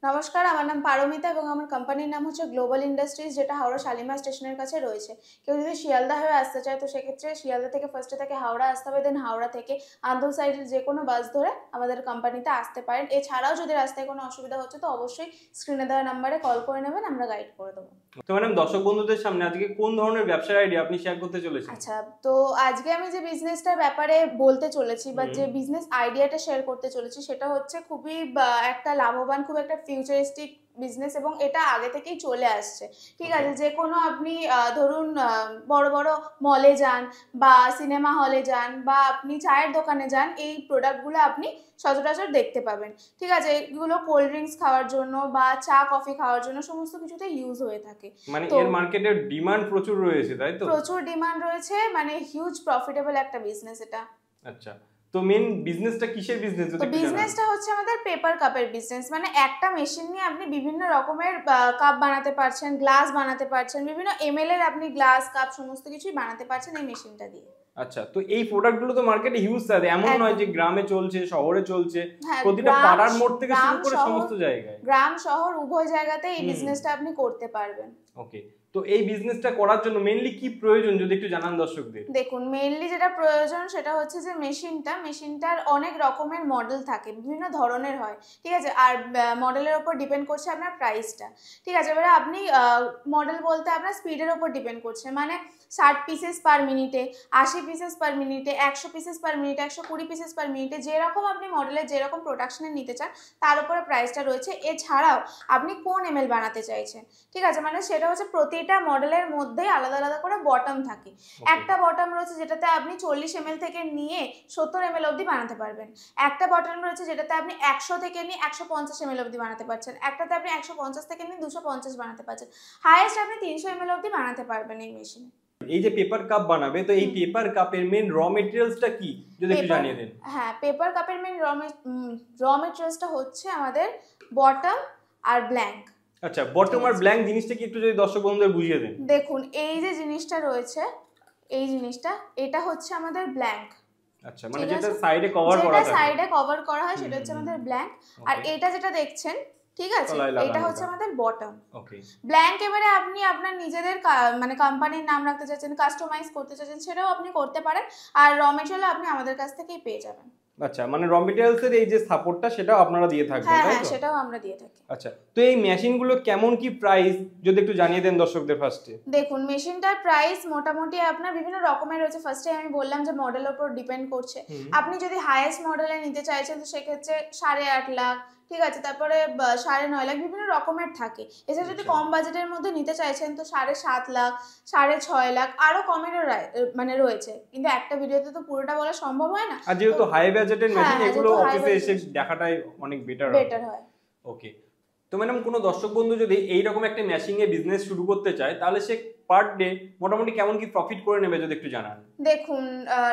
নমস্কার, আমার নাম পারমিতা এবং আমার কোম্পানির নাম হচ্ছে গ্লোবাল ইন্ডাস্ট্রিজ, যেটা হাওড়া শালিমার স্টেশনের কাছে রয়েছে। কেউ যদি শিয়ালদা হয়ে আসতে চায় তো সেক্ষেত্রে শিয়ালদা থেকে ফার্স্টে থেকে হাওড়া আসতে হবে, দেন হাওড়া থেকে আন্দুল সাইডের যে কোনো বাস ধরে আমাদের কোম্পানিতে আসতে পারেন। এছাড়াও যদি রাস্তায় কোনো অসুবিধা হচ্ছে তো অবশ্যই স্ক্রিনে দেওয়া নাম্বারে কল করে নেবেন, আমরা গাইড করে দেবো। তো ম্যাডাম, দর্শক বন্ধুদের সামনে আজকে কোন ধরনের ব্যবসার আইডিয়া আপনি শেয়ার করতে চলেছেন? আচ্ছা, তো আজকে আমি যে বিজনেসটার ব্যাপারে বলতে চলেছি বা যে বিজনেস আইডিয়াটা শেয়ার করতে চলেছি সেটা হচ্ছে খুবই একটা লাভবান, খুব একটা ফিউচারিস্টিক বিজনেস এবং এটা আগে থেকেই চলে আসছে। ঠিক আছে, যে কোনো আপনি ধরুন বড় বড় মলে যান বা সিনেমা হলে যান বা আপনি চায়ের দোকানে যান, এই প্রোডাক্টগুলো আপনি সচরাচর দেখতে পাবেন। ঠিক আছে, এগুলো কোল্ড ড্রিঙ্কস খাওয়ার জন্য বা চা কফি খাওয়ার জন্য সমস্ত কিছুতে ইউজ হয়ে থাকে। মানে এর মার্কেটে ডিমান্ড প্রচুর রয়েছে, তাই তো? প্রচুর ডিমান্ড রয়েছে, মানে হিউজ প্রফিটেবল একটা বিজনেস এটা। আচ্ছা, তো মেন বিজনেসটা কিসের বিজনেস? তো বিজনেসটা হচ্ছে আমাদের পেপার কাপের বিজনেস। মানে একটা মেশিন নিয়ে আপনি বিভিন্ন রকমের কাপ বানাতে পারছেন, গ্লাস বানাতে পারছেন, বিভিন্ন এমএল এর আপনি গ্লাস কাপ সমস্ত কিছুই বানাতে পারছেন এই মেশিনটা দিয়ে। আচ্ছা, তো এই প্রোডাক্টগুলো তো মার্কেটে হিউজ আছে, এমন নয় যে গ্রামে চলছে শহরে চলছে, হ্যাঁ, প্রতিটা পাড়ার মোড় থেকে শুরু করে সমস্ত জায়গায়, গ্রাম শহর উভয় জায়গাতে এই বিজনেসটা আপনি করতে পারবেন। ওকে, তো এই বিজনেসটা করার জন্য মেইনলি কি প্রয়োজন যদি একটু জানান দর্শকদের? দেখুন, মেইনলি যেটা প্রয়োজন সেটা হচ্ছে যে মেশিনটার অনেক রকমের মডেল থাকে, বিভিন্ন ধরনের হয়। ঠিক আছে, আর মডেলের উপর ডিপেন্ড করছে আপনার প্রাইসটা। ঠিক আছে, এবারে আপনি মডেল বলতে আপনার স্পিডের উপর ডিপেন্ড করছে, মানে 60 পিসেস পার মিনিটে, 80 পিসেস পার মিনিটে, 100 পিসেস পার মিনিটে, 120 পিসেস পার মিনিটে, যেরকম আপনি মডেলের যেরকম প্রোডাকশনে নিতে চান তার উপরে প্রাইসটা রয়েছে। এছাড়াও আপনি কোন এমএল বানাতে চাইছেন, ঠিক আছে, মানে সেটা হচ্ছে প্রতিটা মডেলের মধ্যে আলাদা আলাদা করে বটম থাকে। একটা বটম রয়েছে যেটাতে আপনি 40 এমএল থেকে নিয়ে 70 এমএল অবধি বানাতে পারবেন। একটা বটম রয়েছে যেটাতে আপনি 100 থেকে নিয়ে 150 এমএল অবধি বানাতে পারছেন। একটাতে আপনি 150 থেকে নিয়ে 250 বানাতে পারছেন। হাইয়েস্ট আপনি 300 এমএল অবধি বানাতে পারবেন এই মেশিনে। এই যে পেপার কাপ বানাবে, তো এই পেপার কাপের মেন র মেটেরিয়ালসটা কি যদি একটু জানিয়ে দেন? হ্যাঁ, পেপার কাপের মেন র মেটেরিয়ালসটা হচ্ছে আমাদের বটম আর ব্ল্যাঙ্ক। আচ্ছা, বটম আর ব্ল্যাঙ্ক জিনিসটা কি একটু যদি দর্শক বন্ধুদের বুঝিয়ে দেন? দেখুন, এই যে জিনিসটা রয়েছে, এই জিনিসটা এটা হচ্ছে আমাদের ব্ল্যাঙ্ক। আচ্ছা, মানে যেটা সাইডে কভার করা থাকে, যেটা সাইডে কভার করা হয় সেটা হচ্ছে আমাদের ব্ল্যাঙ্ক। আর এটা যেটা দেখছেন, ঠিক আছে, এটা হচ্ছে আমাদের বটম। ওকে, ব্ল্যাঙ্ক এবারে আপনি আপনার নিজেদের মানে কোম্পানির নাম রাখতে চাচ্ছেন, কাস্টমাইজ করতে চাচ্ছেন, সেটাও আপনি করতে পারেন। আর র মেটেরিয়াল আপনি আমাদের কাছ থেকেই পেয়ে যাবেন। আচ্ছা, মানে র মেটেরিয়ালস এর এই যে সাপোর্টটা সেটাও আপনারা দিয়ে থাকবেন, তাই তো? হ্যাঁ, সেটাও আমরা দিয়ে থাকি। আচ্ছা, তো এই মেশিনগুলো কেমন কি প্রাইস যদি একটু জানিয়ে দেন দর্শকদের ফার্স্টে? দেখুন, মেশিনটার প্রাইস মোটামুটি আপনার বিভিন্ন রকমের রয়েছে। ফার্স্টে আমি বললাম যে মডেলের উপর ডিপেন্ড করছে। আপনি যদি হাইয়েস্ট মডেলে নিতে চাইছেন তো সেক্ষেত্রে 8.5 লাখ, ঠিক আছে, তারপরে 9.5 লাখ, বিভিন্ন রকমের থাকে। এছাড়া যদি কম বাজেটের মধ্যে নিতে চাইছেন তো 7.5 লাখ, 6.5 লাখ, আরো কমেরও মানে রয়েছে, কিন্তু একটা ভিডিওতে তো পুরোটা বলা সম্ভব হয় না। আর যেহেতু হাই বাজেটের মেশিন, এগুলো অফিসে এসে দেখাটাই অনেক বেটার হয়। ওকে, তো ম্যাডাম, কোনো দর্শক বন্ধু যদি এইরকম একটা মেশিনে বিজনেস শুরু করতে চায় তাহলে সে পার ডে মোটামুটি কেমন কি প্রফিট করে নেবে যদি একটু জানান? দেখুন,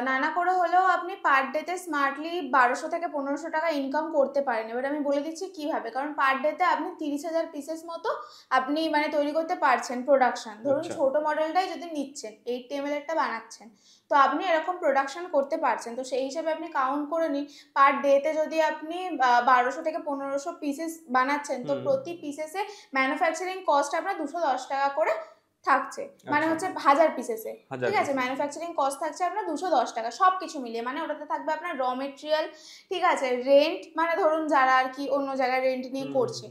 নানা করে হলেও আপনি পার ডেতে স্মার্টলি 1200 থেকে 1500 টাকা ইনকাম করতে পারেন। এবার আমি বলে দিচ্ছি কিভাবে, কারণ পার ডেতে আপনি 30,000 পিসেস মতো আপনি মানে তৈরি করতে পারছেন প্রোডাকশন। ধরুন ছোট মডেলটাই যদি নিচ্ছেন, 80 ml এরটা বানাচ্ছেন, তো আপনি এরকম প্রোডাকশন করতে পারছেন। তো সেই হিসাবে আপনি কাউন্ট করে নিন, পার ডেতে যদি আপনি 1200 থেকে 1500 পিসেস বানাচ্ছেন তো প্রতি পিসেসে ম্যানুফ্যাকচারিং কস্ট আপনার 210 টাকা করে থাকছে, মানে হচ্ছে 1000 পিসেসে। ঠিক আছে, ম্যানুফ্যাকচারিং কস্ট থাকছে আপনার 210 টাকা সবকিছু মিলিয়ে। মানে ওটাতে থাকবে আপনার র মেটেরিয়াল, ঠিক আছে, রেন্ট, মানে ধরুন যারা আর কি অন্য জায়গায় রেন্ট নিয়ে করছে,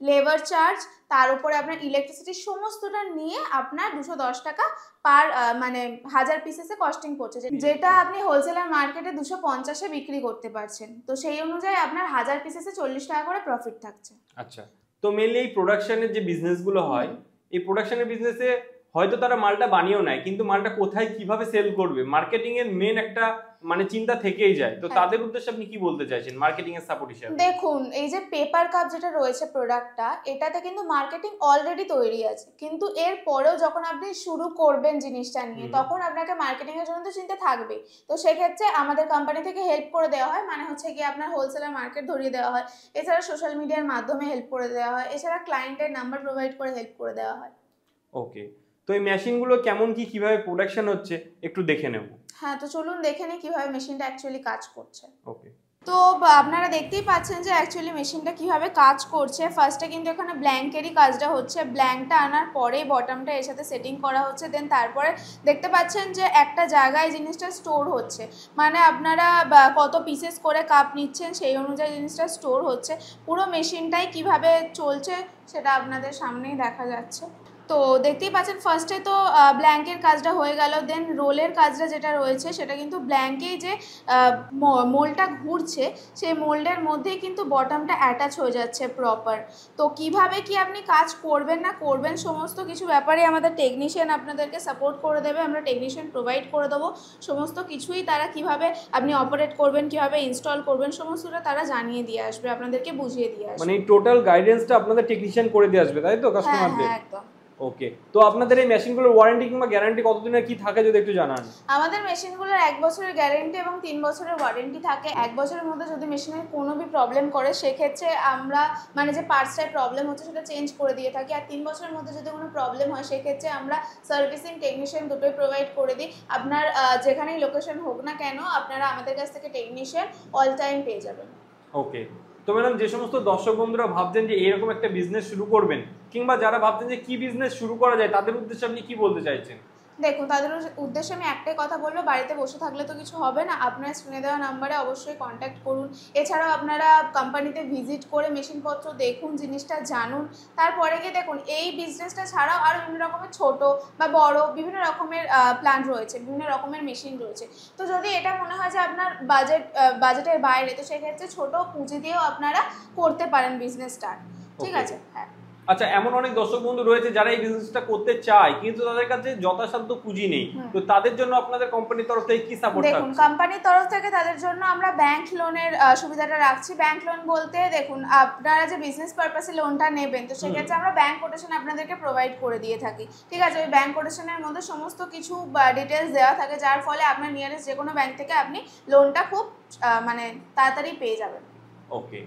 লেবার চার্জ, তার উপরে আপনার ইলেকট্রিসিটি, সমস্তটা নিয়ে আপনার 210 টাকা পার মানে 1000 পিসেসে কস্টিং পড়ছে, যেটা আপনি হোলসেলার মার্কেটে 250-এ বিক্রি করতে পারছেন। তো সেই অনুযায়ী আপনার 1000 পিসেসে 40 টাকা করে প্রফিট থাকছে। আচ্ছা, তো মেইনলি এই প্রোডাকশনের যে বিজনেসগুলো হয়, এই প্রোডাকশনের বিজনেসে হয়তো তারা মালটা বানিয়েও নেয়, কিন্তু মালটা কোথায় কিভাবে সেল করবে মার্কেটিং এর মেন একটা মানে চিন্তা থেকেই যায়। তো তাদের উদ্দেশ্যে আপনি কি বলতে চাইছেন মার্কেটিং এর সাপোর্ট হিসেবে? দেখুন, এই যে পেপার কাপ যেটা রয়েছে প্রোডাক্টটা, এটাতে কিন্তু মার্কেটিং অলরেডি তৈরি আছে, কিন্তু এর পরেও যখন আপনি শুরু করবেন জিনিসটা নিয়ে তখন আপনাকে মার্কেটিং এর জন্য তো চিন্তা থাকবে। তো সেক্ষেত্রে আমাদের কোম্পানি থেকে হেল্প করে দেওয়া হয়, মানে হচ্ছে কি আপনার হোলসেলার মার্কেট ধরিয়ে দেওয়া হয়, এছাড়া সোশ্যাল মিডিয়ার মাধ্যমে হেল্প করে দেওয়া হয়, এছাড়া ক্লায়েন্টের নাম্বার প্রোভাইড করে হেল্প করে দেওয়া হয়। ওকে, তো এই মেশিনগুলো কেমন কি কিভাবে প্রোডাকশন হচ্ছে একটু দেখে নেব। হ্যাঁ, তো চলুন দেখে নিই কিভাবে মেশিনটা অ্যাকচুয়ালি কাজ করছে। ওকে। তো আপনারা দেখতেই পাচ্ছেন যে অ্যাকচুয়ালি মেশিনটা কিভাবে কাজ করছে। ফার্স্টে কিন্তু এখানে ব্ল্যাঙ্কেরই কাজটা হচ্ছে, ব্ল্যাঙ্কটা আনার পরে বটমটা এর সাথে সেটিং করা হচ্ছে, দেন তারপরে দেখতে পাচ্ছেন যে একটা জায়গায় জিনিসটা স্টোর হচ্ছে, মানে আপনারা কত পিসেস করে কাপ নিচ্ছেন সেই অনুযায়ী জিনিসটা স্টোর হচ্ছে। পুরো মেশিনটাই কিভাবে চলছে সেটা আপনাদের সামনেই দেখা যাচ্ছে। তো দেখতেই পাচ্ছেন ফার্স্টে তো ব্ল্যাঙ্কের কাজটা হয়ে গেল, দেন রোলের কাজটা যেটা রয়েছে সেটা কিন্তু ব্ল্যাঙ্কেই যে মোল্ডটা ঘুরছে সেই মোল্ডের মধ্যেই কিন্তু বটমটা অ্যাটাচ হয়ে যাচ্ছে প্রপার। তো কিভাবে কি আপনি কাজ করবেন না করবেন সমস্ত কিছু ব্যাপারে আমাদের টেকনিশিয়ান আপনাদেরকে সাপোর্ট করে দেবে, আমরা টেকনিশিয়ান প্রোভাইড করে দেবো। সমস্ত কিছুই তারা কিভাবে আপনি অপারেট করবেন, কিভাবে ইনস্টল করবেন, সমস্তটা তারা জানিয়ে দিয়ে আসবে, আপনাদেরকে বুঝিয়ে দিয়ে আসবে। মানে এই টোটাল গাইডেন্সটা আপনাদের টেকনিশিয়ান করে দিয়ে আসবে, তাই তো কাস্টমারদের? হ্যাঁ একদম। ওকে, তো আপনাদের এই মেশিনগুলোর ওয়ারেন্টি কিংবা গ্যারান্টি কতদিনের কি থাকে যদি একটু জানান। আমাদের মেশিনগুলোর 1 বছরের গ্যারেন্টি এবং 3 বছরের ওয়ারেন্টি থাকে। 1 বছরের মধ্যে যদি মেশিনের কোনো প্রবলেম করে সেক্ষেত্রে আমরা মানে যে পার্টসটায় প্রবলেম হচ্ছে সেটা চেঞ্জ করে দিয়ে থাকি, আর 3 বছরের মধ্যে যদি কোনো প্রবলেম হয় সেক্ষেত্রে আমরা সার্ভিসিং টেকনিশিয়ান দুটোই প্রোভাইড করে দিই। আপনার যেখানেই লোকেশন হোক না কেন আপনারা আমাদের কাছ থেকে টেকনিশিয়ান অল টাইম পেয়ে যাবেন। ওকে, তো ম্যাডাম যে সমস্ত দর্শক বন্ধুরা ভাবছেন যে এরকম একটা বিজনেস শুরু করবেন কিংবা যারা ভাবছেন যে কি বিজনেস শুরু করা যায় তাদের উদ্দেশ্যে আপনি কি বলতে চাইছেন? দেখুন, তাদের উদ্দেশ্যে আমি একটাই কথা বলবো, বাড়িতে বসে থাকলে তো কিছু হবে না, আপনার স্ক্রিনে দেওয়া নাম্বারে অবশ্যই কন্ট্যাক্ট করুন। এছাড়াও আপনারা কোম্পানিতে ভিজিট করে মেশিনপত্র দেখুন, জিনিসটা জানুন, তারপরে গিয়ে দেখুন এই বিজনেসটা ছাড়াও আরও বিভিন্ন রকমের ছোট বা বড় বিভিন্ন রকমের প্ল্যান্ট রয়েছে, বিভিন্ন রকমের মেশিন রয়েছে। তো যদি এটা মনে হয় যে আপনার বাজেটের বাইরে, তো সেক্ষেত্রে ছোট পুঁজি দিয়েও আপনারা করতে পারেন বিজনেস স্টার্ট। ঠিক আছে? হ্যাঁ। আচ্ছা, এমন অনেক দর্শক বন্ধু রয়েছে যারা এই বিজনেসটা করতে চায় কিন্তু তাদের কাছে যথাসাধ্য পুঁজি নেই, তো তাদের জন্য আপনাদের কোম্পানির তরফ থেকে কি সাপোর্ট থাকছে? দেখুন, কোম্পানির তরফ থেকে তাদের জন্য আমরা ব্যাংক লোনের সুবিধাটা রাখছি। ব্যাংক লোন বলতে দেখুন, আপনারা যে বিজনেস পারপাসে লোনটা নেবেন তো সেক্ষেত্রে আমরা ব্যাংক কোটেশন আপনাদেরকে প্রোভাইড করে দিয়ে থাকি। ঠিক আছে? ওই ব্যাংক কোটেশনের মধ্যে সমস্ত কিছু ডিটেলস দেওয়া থাকে, যার ফলে আপনার নিয়ারেস্ট যে কোনো ব্যাংক থেকে আপনি লোনটা খুব মানে তাড়াতাড়ি পেয়ে যাবেন। ওকে।